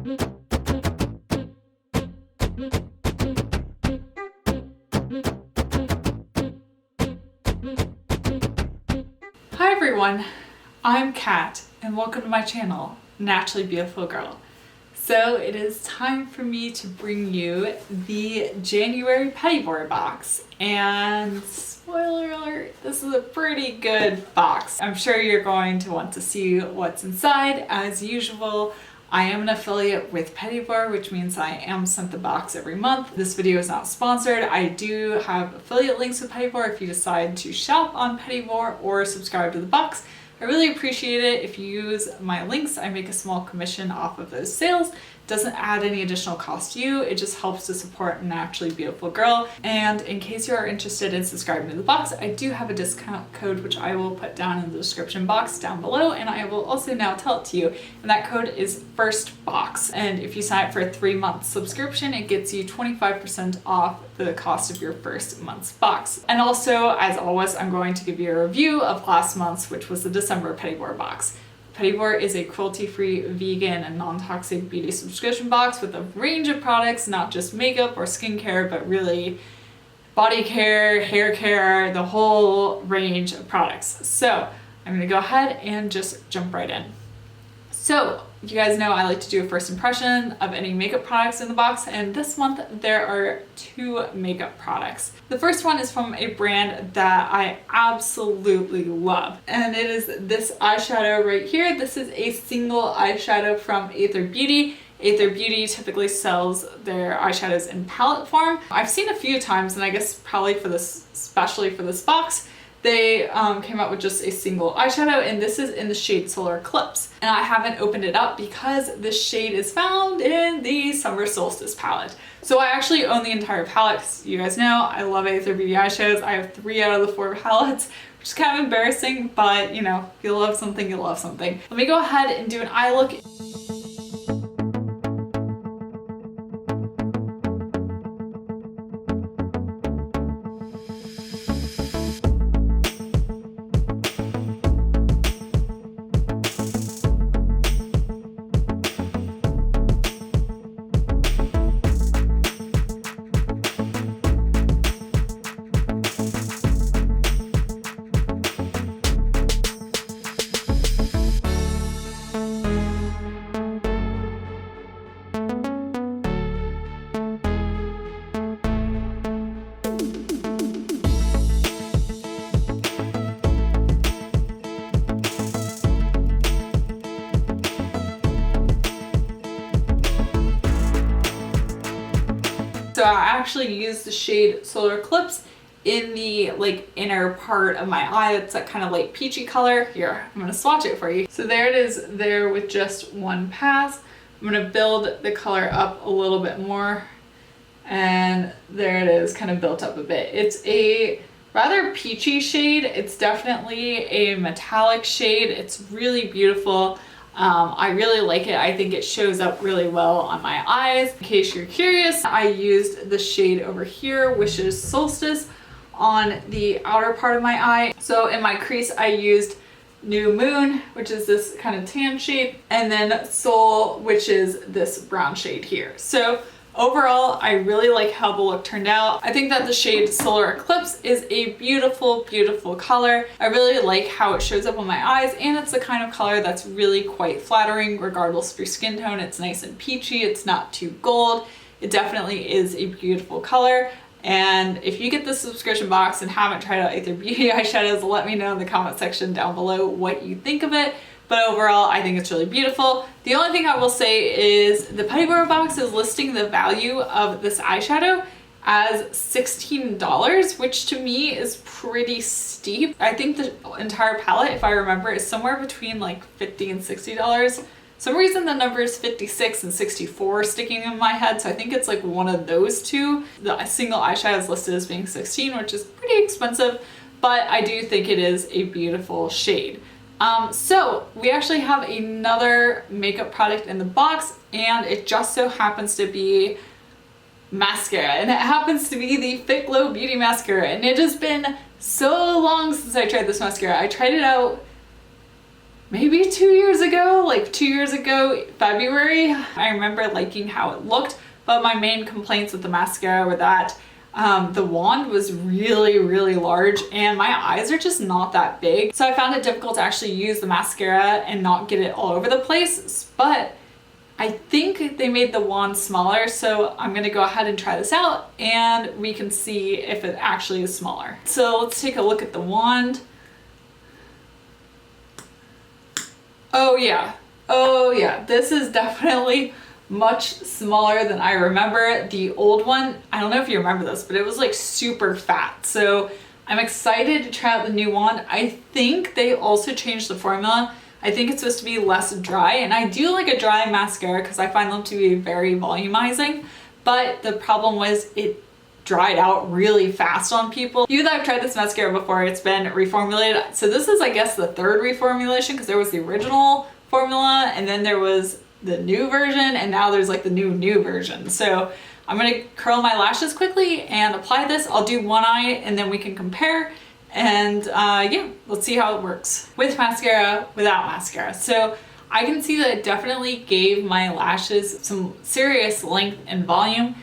Hi everyone, I'm Kat and welcome to my channel, Naturally Beautiful Girl. So it is time for me to bring you the January Petit Vour box, and spoiler alert, this is a pretty good box. I'm sure you're going to want to see what's inside. As usual, I am an affiliate with Petit Vour, which means I am sent the box every month. This video is not sponsored. I do have affiliate links with Petit Vour if you decide to shop on Petit Vour or subscribe to the box. I really appreciate it if you use my links. I make a small commission off of those sales. Doesn't add any additional cost to you. It just helps to support Naturally Beautiful Girl. And in case you are interested in subscribing to the box, I do have a discount code which I will put down in the description box down below, and I will also now tell it to you. And that code is FIRSTBOX. And if you sign up for a 3-month subscription, it gets you 25% off the cost of your first month's box. And also, as always, I'm going to give you a review of last month's, which was the December Petit Vour box. Petit Vour is a cruelty-free, vegan, and non-toxic beauty subscription box with a range of products, not just makeup or skincare, but really body care, hair care, the whole range of products. So I'm gonna go ahead and just jump right in. So you guys know I like to do a first impression of any makeup products in the box, and this month there are 2 makeup products. The first one is from a brand that I absolutely love, and it is this eyeshadow right here. This is a single eyeshadow from Aether Beauty. Aether Beauty typically sells their eyeshadows in palette form. I've seen a few times, and I guess probably for this, especially for this box, they came out with just a single eyeshadow, and this is in the shade Solar Eclipse. And I haven't opened it up because this shade is found in the Summer Solstice palette. So I actually own the entire palette, 'cause you guys know I love Aether Beauty eyeshadows. I have 3 out of the 4 palettes, which is kind of embarrassing, but you know, if you love something, you love something. Let me go ahead and do an eye look. So I actually use the shade Solar Eclipse in the inner part of my eye. That's that kind of light peachy color. Here, I'm gonna swatch it for you. So there it is there with just one pass. I'm gonna build the color up a little bit more, and there it is, kind of built up a bit. It's a rather peachy shade. It's definitely a metallic shade. It's really beautiful. I really like it. I think it shows up really well on my eyes. In case you're curious, I used the shade over here, which is Solstice, on the outer part of my eye. So in my crease, I used New Moon, which is this kind of tan shade, and then Soul, which is this brown shade here. So overall, I really like how the look turned out. I think that the shade Solar Eclipse is a beautiful, beautiful color. I really like how it shows up on my eyes, and it's the kind of color that's really quite flattering regardless of your skin tone. It's nice and peachy. It's not too gold. It definitely is a beautiful color. And if you get the subscription box and haven't tried out Aether Beauty eyeshadows, let me know in the comment section down below what you think of it. But overall, I think it's really beautiful. The only thing I will say is the Petit Vour box is listing the value of this eyeshadow as $16, which to me is pretty steep. I think the entire palette, if I remember, is somewhere between like $50 and $60. Some reason the numbers 56 and 64 sticking in my head, so I think it's like one of those two. The single eyeshadow is listed as being 16, which is pretty expensive, but I do think it is a beautiful shade. So we actually have another makeup product in the box, and it just so happens to be mascara, and it happens to be the Fitglow Beauty Mascara, and it has been so long since I tried this mascara. I tried it out maybe 2 years ago, like 2 years ago, February. I remember liking how it looked, but my main complaints with the mascara were that the wand was really, really large and my eyes are just not that big. So I found it difficult to actually use the mascara and not get it all over the place. But I think they made the wand smaller, so I'm gonna go ahead and try this out and we can see if it actually is smaller. So let's take a look at the wand. Oh yeah, this is definitely much smaller than I remember. The old one, I don't know if you remember this, but it was like super fat. So I'm excited to try out the new wand. I think they also changed the formula. I think it's supposed to be less dry, and I do like a dry mascara because I find them to be very volumizing, but the problem was it dried out really fast on people. You that have tried this mascara before, it's been reformulated. So this is, I guess, the third reformulation because there was the original formula and then there was the new version, and now there's like the new version. So I'm gonna curl my lashes quickly and apply this. I'll do one eye and then we can compare, and yeah, let's see how it works with mascara, without mascara. So I can see that it definitely gave my lashes some serious length and volume.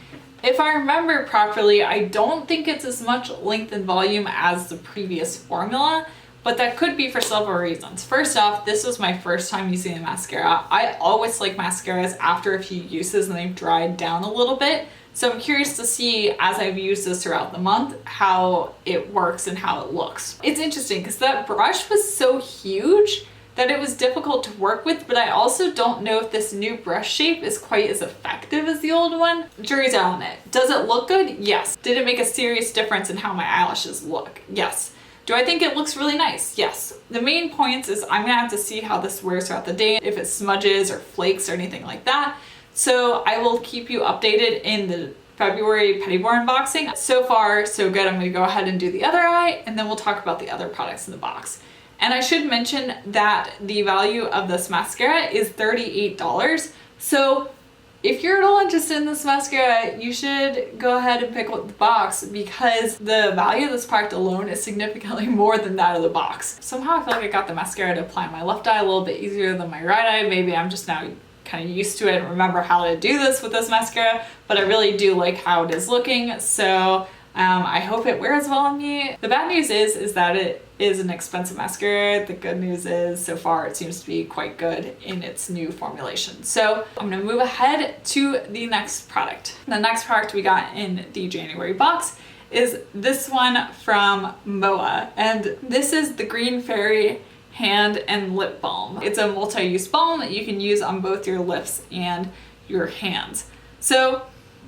If I remember properly, I don't think it's as much length and volume as the previous formula, but that could be for several reasons. First off, this was my first time using the mascara. I always like mascaras after a few uses and they've dried down a little bit. So I'm curious to see, as I've used this throughout the month, how it works and how it looks. It's interesting because that brush was so huge that it was difficult to work with, but I also don't know if this new brush shape is quite as effective as the old one. Jury's out on it. Does it look good? Yes. Did it make a serious difference in how my eyelashes look? Yes. Do I think it looks really nice? Yes. The main points is I'm gonna have to see how this wears throughout the day, if it smudges or flakes or anything like that. So I will keep you updated in the February Petit Vour unboxing. So far, so good. I'm gonna go ahead and do the other eye and then we'll talk about the other products in the box. And I should mention that the value of this mascara is $38. So if you're at all interested in this mascara, you should go ahead and pick up the box because the value of this product alone is significantly more than that of the box. Somehow I feel like I got the mascara to apply my left eye a little bit easier than my right eye. Maybe I'm just now kind of used to it and remember how to do this with this mascara, but I really do like how it is looking. So I hope it wears well on me. The bad news is that it is an expensive mascara. The good news is so far it seems to be quite good in its new formulation. So I'm gonna move ahead to the next product. The next product we got in the January box is this one from MOA, and this is the Green Fairy Hand and Lip Balm. It's a multi-use balm that you can use on both your lips and your hands. So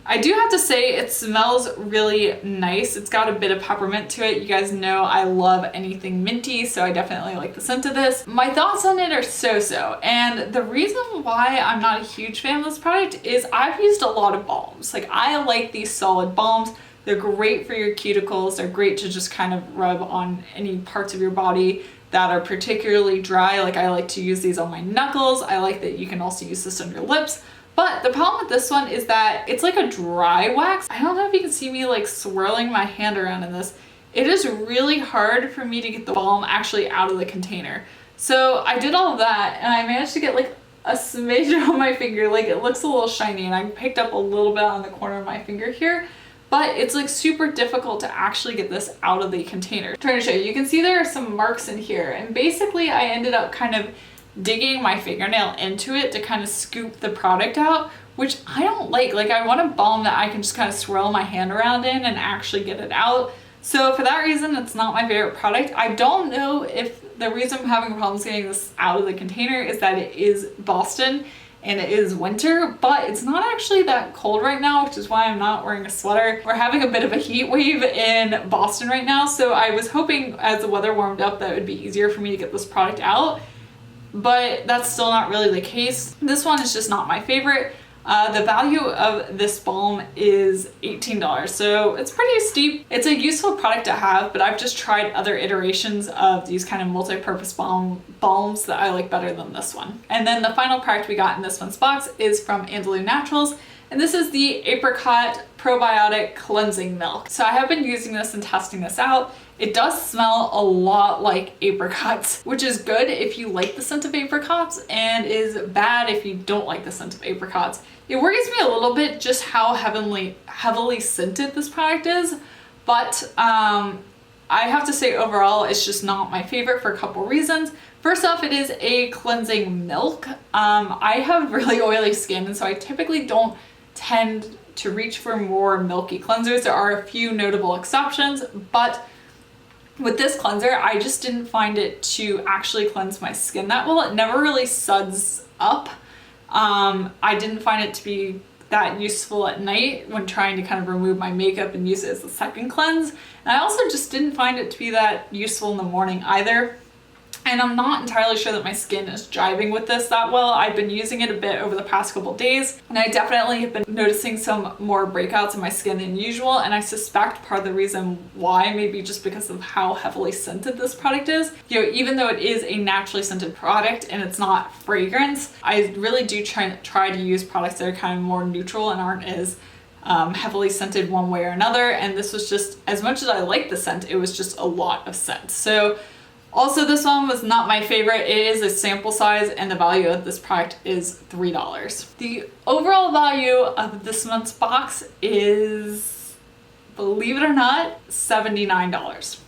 I do have to say it smells really nice. It's got a bit of peppermint to it. You guys know I love anything minty, so I definitely like the scent of this. My thoughts on it are so-so, and the reason why I'm not a huge fan of this product is I've used a lot of balms. Like, I like these solid balms. They're great for your cuticles. They're great to just kind of rub on any parts of your body that are particularly dry. Like, I like to use these on my knuckles. I like that you can also use this on your lips. But the problem with this one is that it's like a dry wax. I don't know if you can see me like swirling my hand around in this. It is really hard for me to get the balm actually out of the container. So I did all of that and I managed to get like a smidge on my finger. Like, it looks a little shiny, and I picked up a little bit on the corner of my finger here. But it's like super difficult to actually get this out of the container. I'm trying to show you. You can see there are some marks in here, and basically I ended up kind of digging my fingernail into it to kind of scoop the product out, which I don't like. Like, I want a balm that I can just kind of swirl my hand around in and actually get it out. So for that reason, it's not my favorite product. I don't know if the reason I'm having problems getting this out of the container is that it is Boston and it is winter, but it's not actually that cold right now, which is why I'm not wearing a sweater. We're having a bit of a heat wave in Boston right now, so I was hoping as the weather warmed up that it would be easier for me to get this product out. But that's still not really the case. This one is just not my favorite. The value of this balm is $18, so it's pretty steep. It's a useful product to have, but I've just tried other iterations of these kind of multi-purpose balms that I like better than this one. And then the final product we got in this one's box is from Naturales, and this is the Apricot Probiotic Cleansing Milk. So I have been using this and testing this out, It does smell a lot like apricots, which is good if you like the scent of apricots and is bad if you don't like the scent of apricots. It worries me a little bit just how heavily scented this product is, but I have to say overall it's just not my favorite for a couple reasons. First off, it is a cleansing milk. I have really oily skin, and so I typically don't tend to reach for more milky cleansers. There are a few notable exceptions, but with this cleanser, I just didn't find it to actually cleanse my skin that well. It never really suds up. I didn't find it to be that useful at night when trying to kind of remove my makeup and use it as a second cleanse. And I also just didn't find it to be that useful in the morning either. And I'm not entirely sure that my skin is jiving with this that well. I've been using it a bit over the past couple days, and I definitely have been noticing some more breakouts in my skin than usual, and I suspect part of the reason why maybe just because of how heavily scented this product is. You know, even though it is a naturally scented product and it's not fragrance, I really do try to use products that are kind of more neutral and aren't as heavily scented one way or another, and this was just, as much as I like the scent, it was just a lot of scent. So also, this one was not my favorite. It is a sample size and the value of this product is $3. The overall value of this month's box is, believe it or not, $79.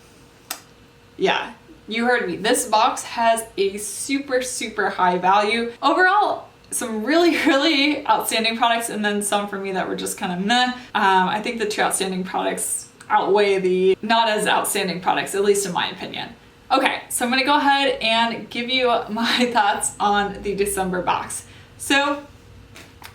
Yeah, you heard me. This box has a super high value. Overall, some really outstanding products, and then some for me that were just kind of meh. I think the two outstanding products outweigh the not as outstanding products, at least in my opinion. Okay, so I'm gonna go ahead and give you my thoughts on the December box. So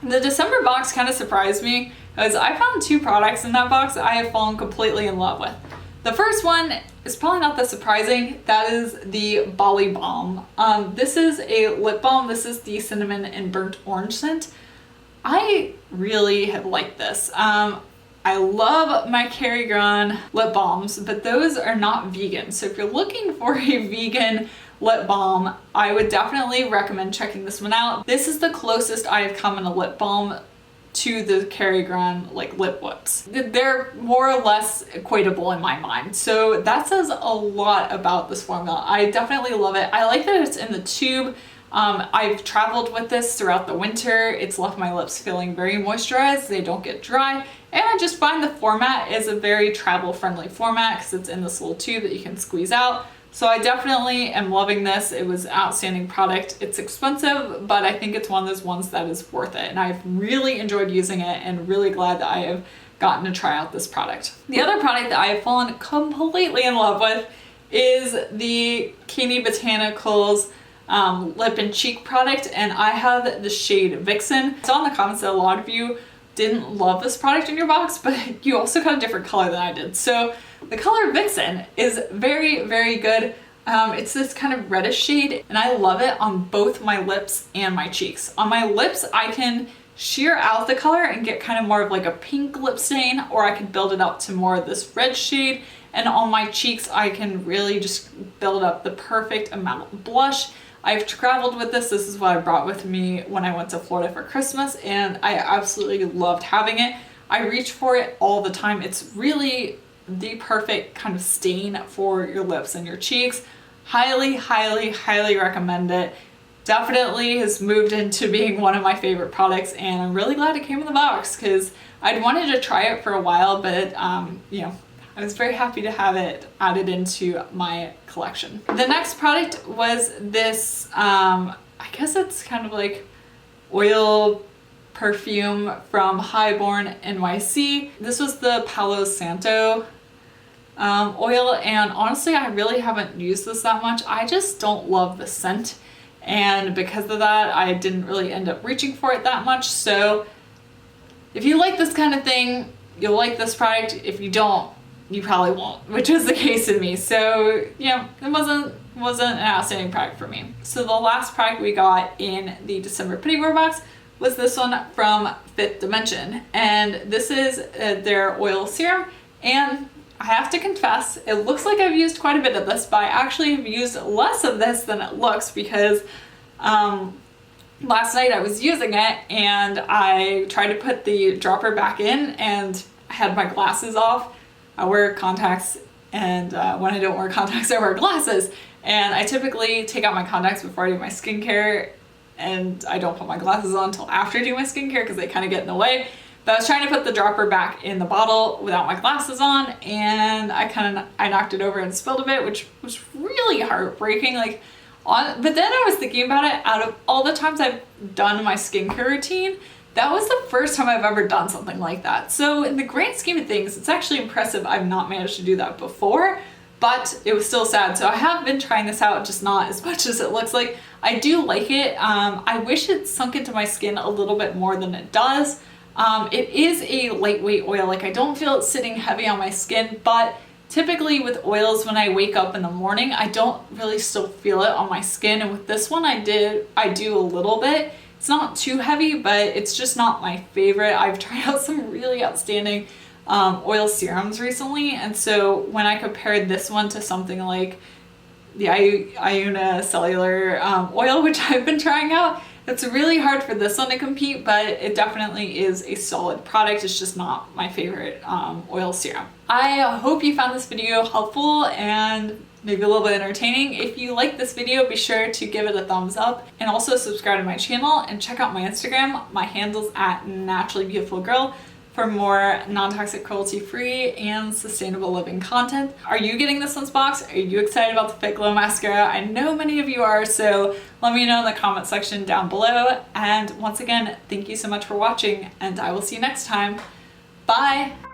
the December box kind of surprised me because I found two products in that box I have fallen completely in love with. The first one is probably not that surprising. That is the Bali Balm. This is a lip balm. This is the cinnamon and burnt orange scent. I really have liked this. I love my Kjaer lip balms, but those are not vegan. So if you're looking for a vegan lip balm, I would definitely recommend checking this one out. This is the closest I have come in a lip balm to the Kjaer like lip whips. They're more or less equatable in my mind. So that says a lot about this formula. I definitely love it. I like that it's in the tube. I've traveled with this throughout the winter. It's left my lips feeling very moisturized. They don't get dry. And I just find the format is a very travel friendly format because it's in this little tube that you can squeeze out. So I definitely am loving this. It was an outstanding product. It's expensive, but I think it's one of those ones that is worth it. And I've really enjoyed using it and really glad that I have gotten to try out this product. The other product that I have fallen completely in love with is the Kini Botanicals lip and cheek product, and I have the shade Vixen. I saw in the comments that a lot of you didn't love this product in your box, but you also got a different color than I did. So the color Vixen is very good. It's this kind of reddish shade, and I love it on both my lips and my cheeks. On my lips, I can sheer out the color and get kind of more of like a pink lip stain, or I can build it up to more of this red shade. And on my cheeks, I can really just build up the perfect amount of blush. I've traveled with this. This is what I brought with me when I went to Florida for Christmas, and I absolutely loved having it. I reach for it all the time. It's really the perfect kind of stain for your lips and your cheeks. Highly recommend it. Definitely has moved into being one of my favorite products, and I'm really glad it came in the box because I'd wanted to try it for a while, but you know, I was very happy to have it added into my collection. The next product was this, I guess it's kind of like oil perfume from Highborn NYC. This was the Palo Santo oil, and honestly, I really haven't used this that much. I just don't love the scent, and because of that, I didn't really end up reaching for it that much. So if you like this kind of thing, you'll like this product. If you don't, you probably won't, which was the case with me. So, you know, it wasn't an outstanding product for me. So the last product we got in the December Petit Vour box was this one from Fifth Dimension. And this is their oil serum. And I have to confess, it looks like I've used quite a bit of this, but I actually have used less of this than it looks because last night I was using it and I tried to put the dropper back in and I had my glasses off. I wear contacts and when I don't wear contacts, I wear glasses. And I typically take out my contacts before I do my skincare, and I don't put my glasses on until after I do my skincare because they kind of get in the way. But I was trying to put the dropper back in the bottle without my glasses on, and I knocked it over and spilled a bit, which was really heartbreaking. But then I was thinking about it, out of all the times I've done my skincare routine, that was the first time I've ever done something like that. So in the grand scheme of things, it's actually impressive I've not managed to do that before, but it was still sad. So I have been trying this out, just not as much as it looks like. I do like it. I wish it sunk into my skin a little bit more than it does. It is a lightweight oil. I don't feel it sitting heavy on my skin, but typically with oils, when I wake up in the morning, I don't really still feel it on my skin. And with this one, I do a little bit. It's not too heavy, but it's just not my favorite. I've tried out some really outstanding oil serums recently, and so when I compared this one to something like the Iuna cellular oil, which I've been trying out, it's really hard for this one to compete, but it definitely is a solid product. It's just not my favorite oil serum. I hope you found this video helpful and maybe a little bit entertaining. If you like this video, be sure to give it a thumbs up and also subscribe to my channel and check out my Instagram. My handle's at naturallybeautifulgirl for more non-toxic, cruelty-free, and sustainable living content. Are you getting this one's box? Are you excited about the Fitglow mascara? I know many of you are, so let me know in the comment section down below. And once again, thank you so much for watching, and I will see you next time. Bye!